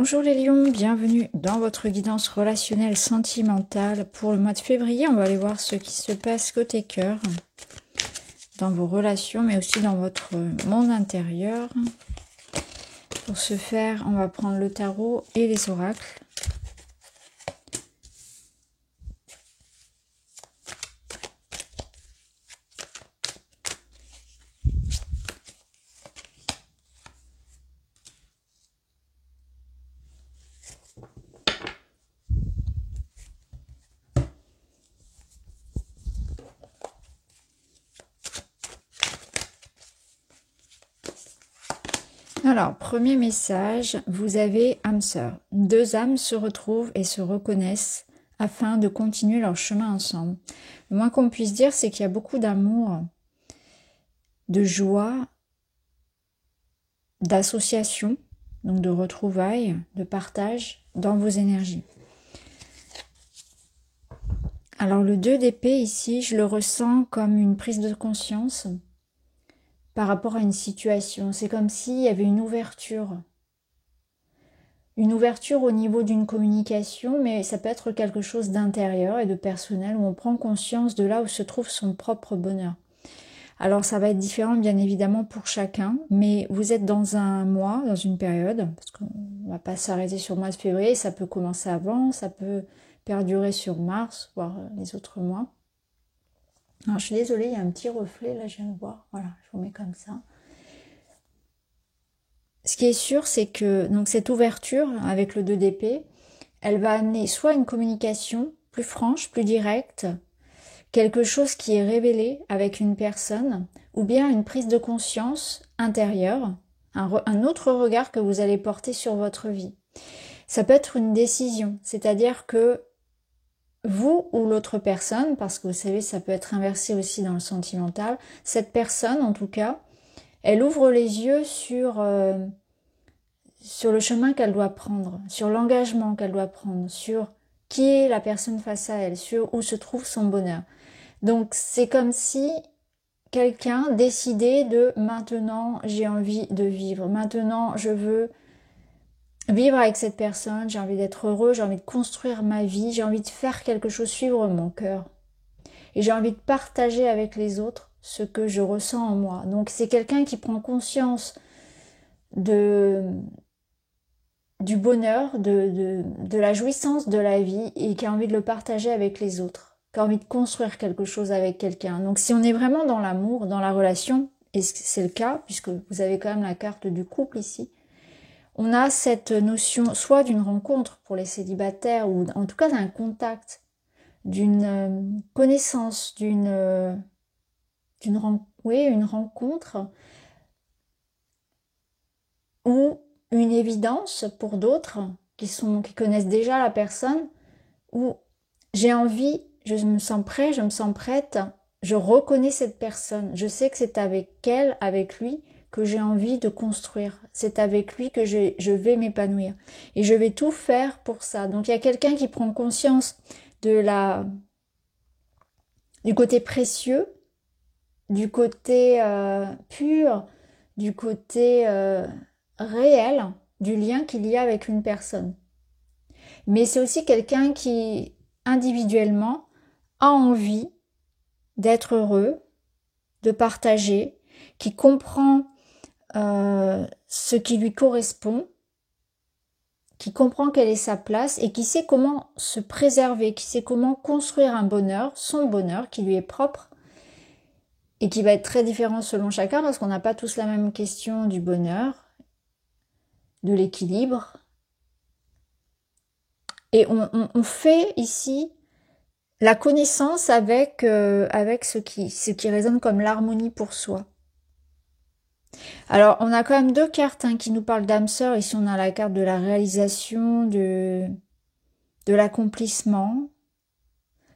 Bonjour les lions, bienvenue dans votre guidance relationnelle sentimentale pour le mois de février. On va aller voir ce qui se passe côté cœur, dans vos relations, mais aussi dans votre monde intérieur. Pour ce faire, on va prendre le tarot et les oracles. Alors, premier message, vous avez âme sœur. Deux âmes se retrouvent et se reconnaissent afin de continuer leur chemin ensemble. Le moins qu'on puisse dire, c'est qu'il y a beaucoup d'amour, de joie, d'association, donc de retrouvailles, de partage dans vos énergies. Alors le 2 d'épée ici, je le ressens comme une prise de conscience par rapport à une situation. C'est comme s'il y avait une ouverture au niveau d'une communication, mais ça peut être quelque chose d'intérieur et de personnel, où on prend conscience de là où se trouve son propre bonheur. Alors ça va être différent bien évidemment pour chacun, mais vous êtes dans un mois, dans une période, parce qu'on ne va pas s'arrêter sur le mois de février, ça peut commencer avant, ça peut perdurer sur mars, voire les autres mois. Alors je suis désolée, il y a un petit reflet, là je viens de voir, voilà, je vous mets comme ça. Ce qui est sûr, c'est que donc cette ouverture avec le 2 d'épée, elle va amener soit une communication plus franche, plus directe, quelque chose qui est révélé avec une personne, ou bien une prise de conscience intérieure, un autre regard que vous allez porter sur votre vie. Ça peut être une décision, c'est-à-dire que vous ou l'autre personne, parce que vous savez, ça peut être inversé aussi dans le sentimental, cette personne en tout cas, elle ouvre les yeux sur le chemin qu'elle doit prendre, sur l'engagement qu'elle doit prendre, sur qui est la personne face à elle, sur où se trouve son bonheur. Donc c'est comme si quelqu'un décidait de maintenant j'ai envie de vivre, maintenant je veux vivre avec cette personne, j'ai envie d'être heureux, j'ai envie de construire ma vie, j'ai envie de faire quelque chose, suivre mon cœur. Et j'ai envie de partager avec les autres ce que je ressens en moi. Donc c'est quelqu'un qui prend conscience du bonheur, de la jouissance de la vie et qui a envie de le partager avec les autres, qui a envie de construire quelque chose avec quelqu'un. Donc si on est vraiment dans l'amour, dans la relation, et c'est le cas, puisque vous avez quand même la carte du couple ici, on a cette notion soit d'une rencontre pour les célibataires, ou en tout cas d'un contact, d'une connaissance, une rencontre, ou une évidence pour d'autres qui connaissent déjà la personne, où j'ai envie, je me sens prêt, je me sens prête, je reconnais cette personne, je sais que c'est avec elle, avec lui, que j'ai envie de construire. C'est avec lui que je vais m'épanouir. Et je vais tout faire pour ça. Donc il y a quelqu'un qui prend conscience du côté précieux, du côté pur, du côté réel, du lien qu'il y a avec une personne. Mais c'est aussi quelqu'un qui, individuellement, a envie d'être heureux, de partager, qui comprend ce qui lui correspond, qui comprend quelle est sa place et qui sait comment se préserver, qui sait comment construire un bonheur, son bonheur qui lui est propre et qui va être très différent selon chacun parce qu'on n'a pas tous la même question du bonheur, de l'équilibre. Et on fait ici la connaissance avec ce qui résonne comme l'harmonie pour soi. Alors, on a quand même deux cartes qui nous parlent d'âme sœur. Ici, on a la carte de la réalisation, de l'accomplissement.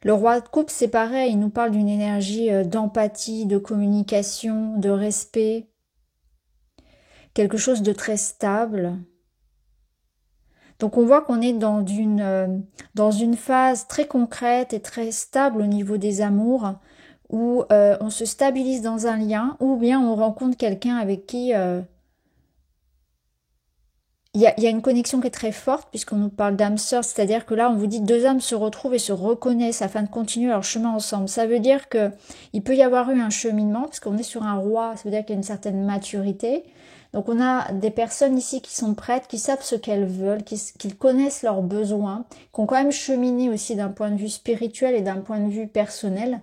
Le roi de coupe, c'est pareil, il nous parle d'une énergie d'empathie, de communication, de respect. Quelque chose de très stable. Donc, on voit qu'on est dans une phase très concrète et très stable au niveau des amours, où on se stabilise dans un lien, ou bien on rencontre quelqu'un avec qui il y a une connexion qui est très forte puisqu'on nous parle d'âme sœur, c'est-à-dire que là, on vous dit deux âmes se retrouvent et se reconnaissent afin de continuer leur chemin ensemble. Ça veut dire que il peut y avoir eu un cheminement, parce qu'on est sur un roi, ça veut dire qu'il y a une certaine maturité. Donc on a des personnes ici qui sont prêtes, qui savent ce qu'elles veulent, qui connaissent leurs besoins, qui ont quand même cheminé aussi d'un point de vue spirituel et d'un point de vue personnel,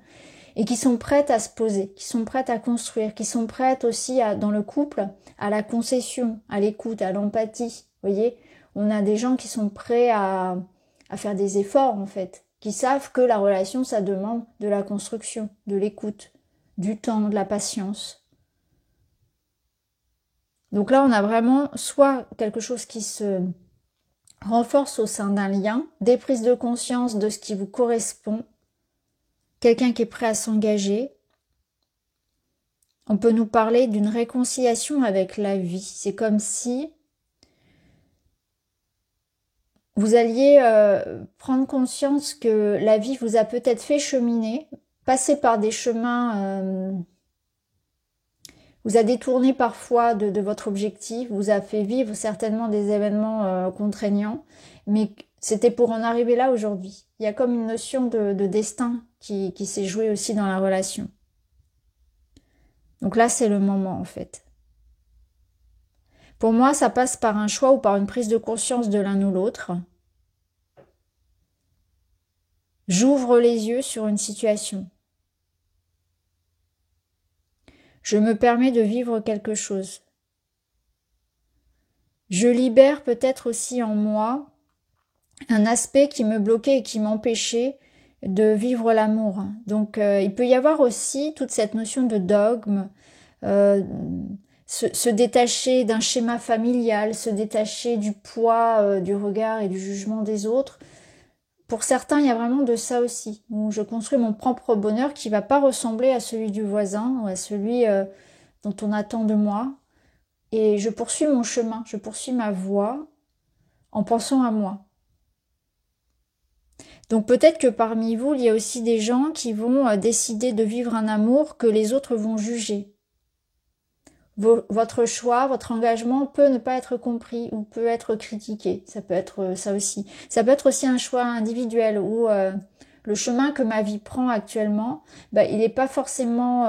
et qui sont prêtes à se poser, qui sont prêtes à construire, qui sont prêtes aussi dans le couple à la concession, à l'écoute, à l'empathie. Vous voyez, on a des gens qui sont prêts à faire des efforts en fait, qui savent que la relation, ça demande de la construction, de l'écoute, du temps, de la patience. Donc là, on a vraiment soit quelque chose qui se renforce au sein d'un lien, des prises de conscience de ce qui vous correspond, quelqu'un qui est prêt à s'engager. On peut nous parler d'une réconciliation avec la vie. C'est comme si vous alliez prendre conscience que la vie vous a peut-être fait cheminer, passer par des chemins, vous a détourné parfois de votre objectif, vous a fait vivre certainement des événements contraignants, mais c'était pour en arriver là aujourd'hui. Il y a comme une notion de destin qui s'est jouée aussi dans la relation. Donc là, c'est le moment en fait. Pour moi, ça passe par un choix ou par une prise de conscience de l'un ou l'autre. J'ouvre les yeux sur une situation. Je me permets de vivre quelque chose. Je libère peut-être aussi en moi un aspect qui me bloquait et qui m'empêchait de vivre l'amour. Donc il peut y avoir aussi toute cette notion de dogme, se détacher d'un schéma familial, se détacher du poids, du regard et du jugement des autres. Pour certains, il y a vraiment de ça aussi, où je construis mon propre bonheur qui va pas ressembler à celui du voisin ou à celui dont on attend de moi. Et je poursuis mon chemin, je poursuis ma voie en pensant à moi. Donc peut-être que parmi vous, il y a aussi des gens qui vont décider de vivre un amour que les autres vont juger. Votre choix, votre engagement peut ne pas être compris ou peut être critiqué. Ça peut être ça aussi. Ça peut être aussi un choix individuel où le chemin que ma vie prend actuellement, il n'est pas forcément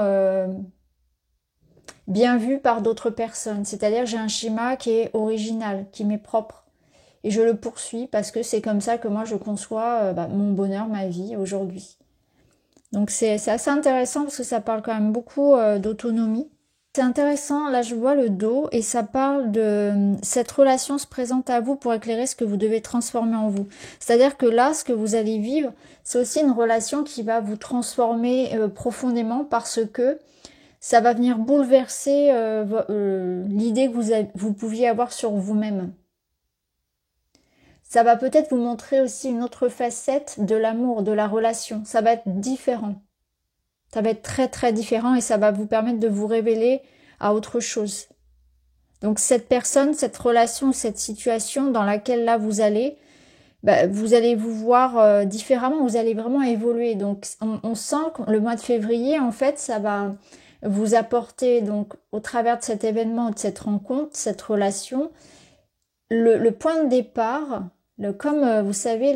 bien vu par d'autres personnes. C'est-à-dire j'ai un schéma qui est original, qui m'est propre. Et je le poursuis parce que c'est comme ça que moi je conçois mon bonheur, ma vie aujourd'hui. Donc c'est assez intéressant parce que ça parle quand même beaucoup d'autonomie. C'est intéressant, là je vois le dos et ça parle de cette relation se présente à vous pour éclairer ce que vous devez transformer en vous. C'est-à-dire que là, ce que vous allez vivre, c'est aussi une relation qui va vous transformer profondément parce que ça va venir bouleverser l'idée que vous pouviez avoir sur vous-même. Ça va peut-être vous montrer aussi une autre facette de l'amour, de la relation. Ça va être différent. Ça va être très très différent et ça va vous permettre de vous révéler à autre chose. Donc cette personne, cette relation, cette situation dans laquelle là vous allez vous voir différemment, vous allez vraiment évoluer. Donc on sent que le mois de février, en fait, ça va vous apporter, donc au travers de cet événement, de cette rencontre, cette relation, le point de départ, comme vous savez,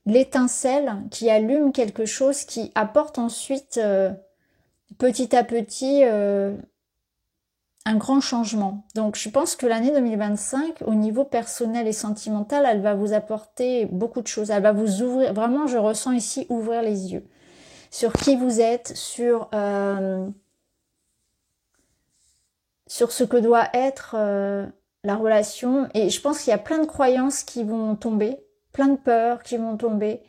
l'étincelle qui allume quelque chose qui apporte ensuite petit à petit un grand changement. Donc je pense que l'année 2025 au niveau personnel et sentimental, elle va vous apporter beaucoup de choses. Elle va vous ouvrir, vraiment je ressens ici ouvrir les yeux sur qui vous êtes, sur ce que doit être la relation. Et je pense qu'il y a plein de croyances qui vont tomber, plein de peurs qui vont tomber,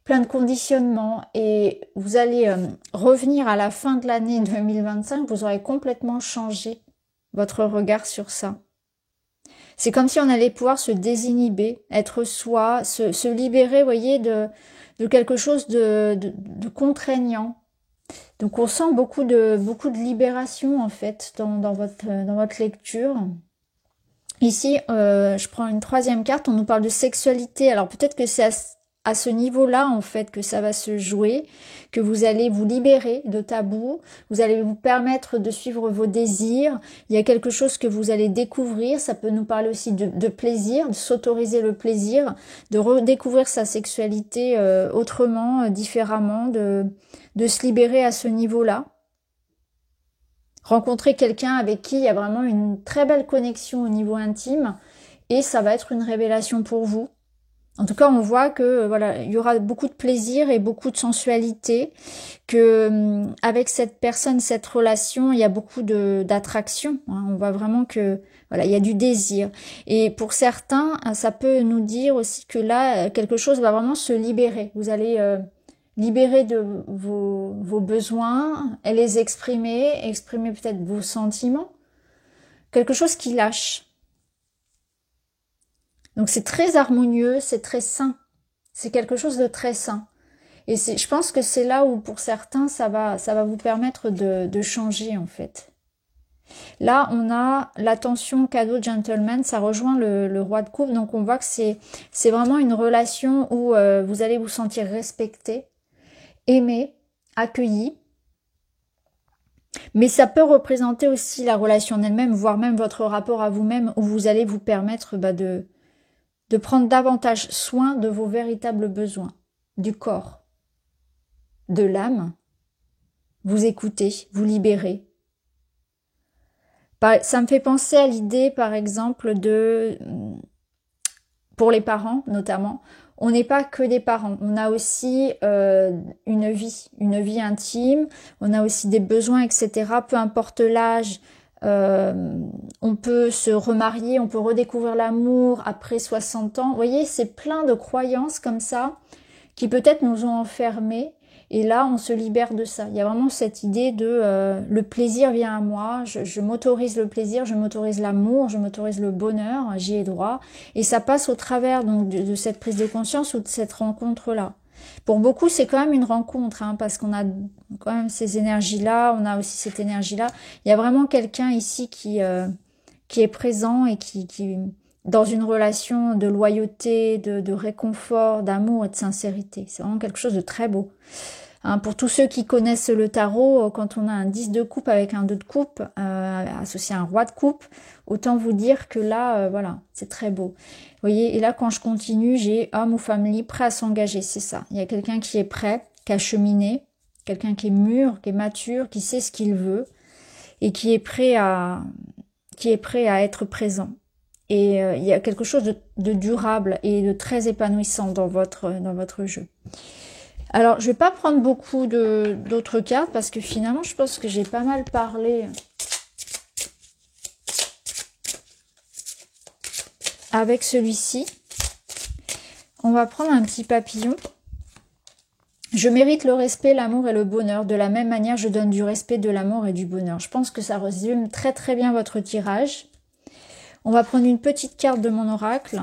plein de conditionnements et vous allez revenir à la fin de l'année 2025, vous aurez complètement changé votre regard sur ça. C'est comme si on allait pouvoir se désinhiber, être soi, se libérer, vous voyez, de quelque chose de contraignant. Donc on sent beaucoup de libération en fait dans votre lecture. Ici, je prends une troisième carte, on nous parle de sexualité. Alors peut-être que c'est à ce niveau-là, en fait, que ça va se jouer, que vous allez vous libérer de tabous, vous allez vous permettre de suivre vos désirs. Il y a quelque chose que vous allez découvrir. Ça peut nous parler aussi de plaisir, de s'autoriser le plaisir, de redécouvrir sa sexualité autrement, différemment, de se libérer à ce niveau-là. Rencontrer quelqu'un avec qui il y a vraiment une très belle connexion au niveau intime et ça va être une révélation pour vous. En tout cas, on voit que voilà, il y aura beaucoup de plaisir et beaucoup de sensualité, que avec cette personne, cette relation, il y a beaucoup d'attraction. Hein. On voit vraiment que voilà, il y a du désir. Et pour certains, ça peut nous dire aussi que là, quelque chose va vraiment se libérer. Vous allez libérer de vos besoins et les exprimer peut-être vos sentiments. Quelque chose qui lâche. Donc c'est très harmonieux, c'est très sain. C'est quelque chose de très sain. Et je pense que c'est là où pour certains ça va vous permettre de changer en fait. Là on a l'attention cadeau gentleman, ça rejoint le roi de coupe. Donc on voit que c'est vraiment une relation où vous allez vous sentir respecté, aimé, accueilli. Mais ça peut représenter aussi la relation en elle-même, voire même votre rapport à vous-même où vous allez vous permettre de prendre davantage soin de vos véritables besoins, du corps, de l'âme, vous écoutez, vous libérez. Ça me fait penser à l'idée, par exemple, pour les parents notamment, on n'est pas que des parents, on a aussi une vie intime, on a aussi des besoins, etc. Peu importe l'âge, on peut se remarier, on peut redécouvrir l'amour après 60 ans. Vous voyez, c'est plein de croyances comme ça qui peut-être nous ont enfermés. Et là, on se libère de ça. Il y a vraiment cette idée de le plaisir vient à moi, je m'autorise le plaisir, je m'autorise l'amour, je m'autorise le bonheur, j'y ai droit. Et ça passe au travers donc de cette prise de conscience ou de cette rencontre-là. Pour beaucoup, c'est quand même une rencontre, hein, parce qu'on a quand même ces énergies-là, on a aussi cette énergie-là. Il y a vraiment quelqu'un ici qui est présent et qui dans une relation de loyauté, de réconfort, d'amour et de sincérité. C'est vraiment quelque chose de très beau. Hein, pour tous ceux qui connaissent le tarot, quand on a un 10 de coupe avec un 2 de coupe, associé à un roi de coupe, autant vous dire que là, voilà, c'est très beau. Vous voyez, et là, quand je continue, j'ai homme ou femme libre prêt à s'engager, c'est ça. Il y a quelqu'un qui est prêt, qui a cheminé, quelqu'un qui est mûr, qui est mature, qui sait ce qu'il veut, et qui est prêt à être présent. Et il y a quelque chose de durable et de très épanouissant dans votre jeu. Alors, je vais pas prendre beaucoup d'autres cartes parce que finalement, je pense que j'ai pas mal parlé avec celui-ci. On va prendre un petit papillon. Je mérite le respect, l'amour et le bonheur. De la même manière, je donne du respect, de l'amour et du bonheur. Je pense que ça résume très très bien votre tirage. On va prendre une petite carte de mon oracle.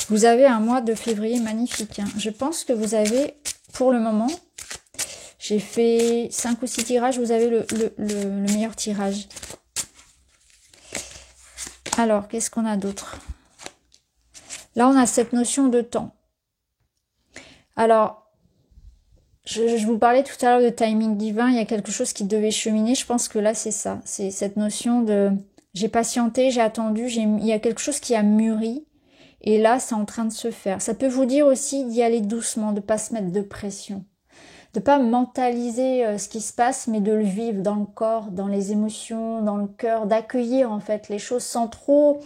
Vous avez un mois de février magnifique. Hein. Je pense que vous avez, pour le moment, j'ai fait 5 ou 6 tirages, vous avez le meilleur tirage. Alors, qu'est-ce qu'on a d'autre? Là, on a cette notion de temps. Alors, je vous parlais tout à l'heure de timing divin, il y a quelque chose qui devait cheminer. Je pense que là, c'est ça. C'est cette notion de j'ai patienté, j'ai attendu, il y a quelque chose qui a mûri. Et là, c'est en train de se faire. Ça peut vous dire aussi d'y aller doucement, de pas se mettre de pression. De pas mentaliser ce qui se passe, mais de le vivre dans le corps, dans les émotions, dans le cœur, d'accueillir en fait les choses sans trop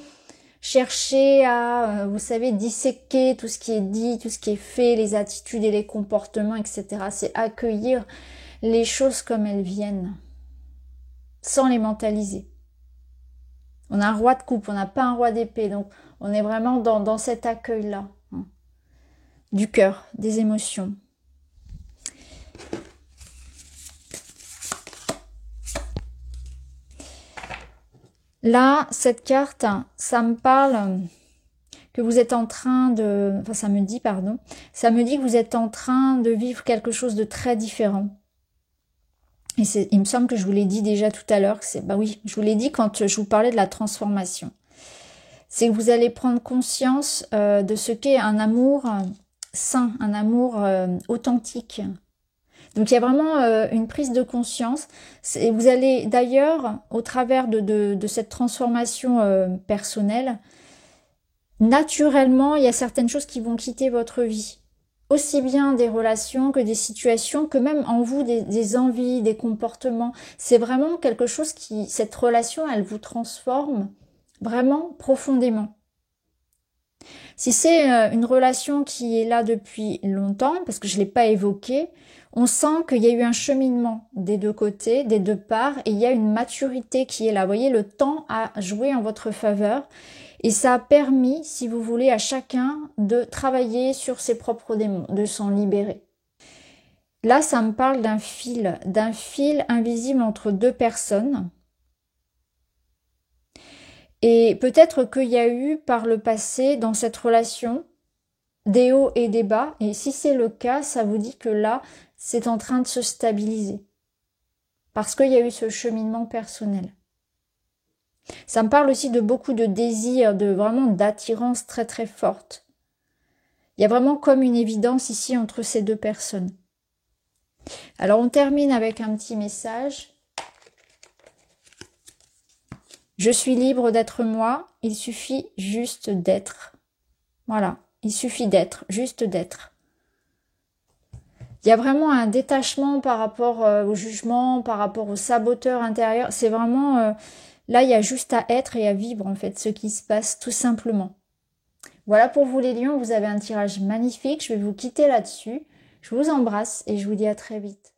chercher à, vous savez, disséquer tout ce qui est dit, tout ce qui est fait, les attitudes et les comportements, etc. C'est accueillir les choses comme elles viennent, sans les mentaliser. On a un roi de coupe, on n'a pas un roi d'épée, donc on est vraiment dans cet accueil-là, hein, du cœur, des émotions. Là, cette carte, ça me parle que vous êtes en train de... Enfin, ça me dit que vous êtes en train de vivre quelque chose de très différent. Et il me semble que je vous l'ai dit déjà tout à l'heure, bah oui, je vous l'ai dit quand je vous parlais de la transformation. c'est que vous allez prendre conscience de ce qu'est un amour sain, un amour authentique. Donc il y a vraiment une prise de conscience. Et vous allez d'ailleurs, au travers de cette transformation personnelle, naturellement, il y a certaines choses qui vont quitter votre vie. Aussi bien des relations que des situations, que même en vous, des envies, des comportements. C'est vraiment quelque chose cette relation, elle vous transforme vraiment profondément. Si c'est une relation qui est là depuis longtemps, parce que je ne l'ai pas évoqué, on sent qu'il y a eu un cheminement des deux côtés, des deux parts, et il y a une maturité qui est là. Vous voyez, le temps a joué en votre faveur, et ça a permis, si vous voulez, à chacun de travailler sur ses propres démons, de s'en libérer. Là, ça me parle d'un fil invisible entre deux personnes. Et peut-être qu'il y a eu par le passé, dans cette relation, des hauts et des bas. Et si c'est le cas, ça vous dit que là, c'est en train de se stabiliser. Parce qu'il y a eu ce cheminement personnel. Ça me parle aussi de beaucoup de désirs, de vraiment d'attirance très très forte. Il y a vraiment comme une évidence ici entre ces deux personnes. Alors on termine avec un petit message. Je suis libre d'être moi, il suffit juste d'être. Voilà, il suffit d'être, juste d'être. Il y a vraiment un détachement par rapport au jugement, par rapport au saboteur intérieur. C'est vraiment, là il y a juste à être et à vivre en fait ce qui se passe tout simplement. Voilà pour vous les lions, vous avez un tirage magnifique, je vais vous quitter là-dessus. Je vous embrasse et je vous dis à très vite.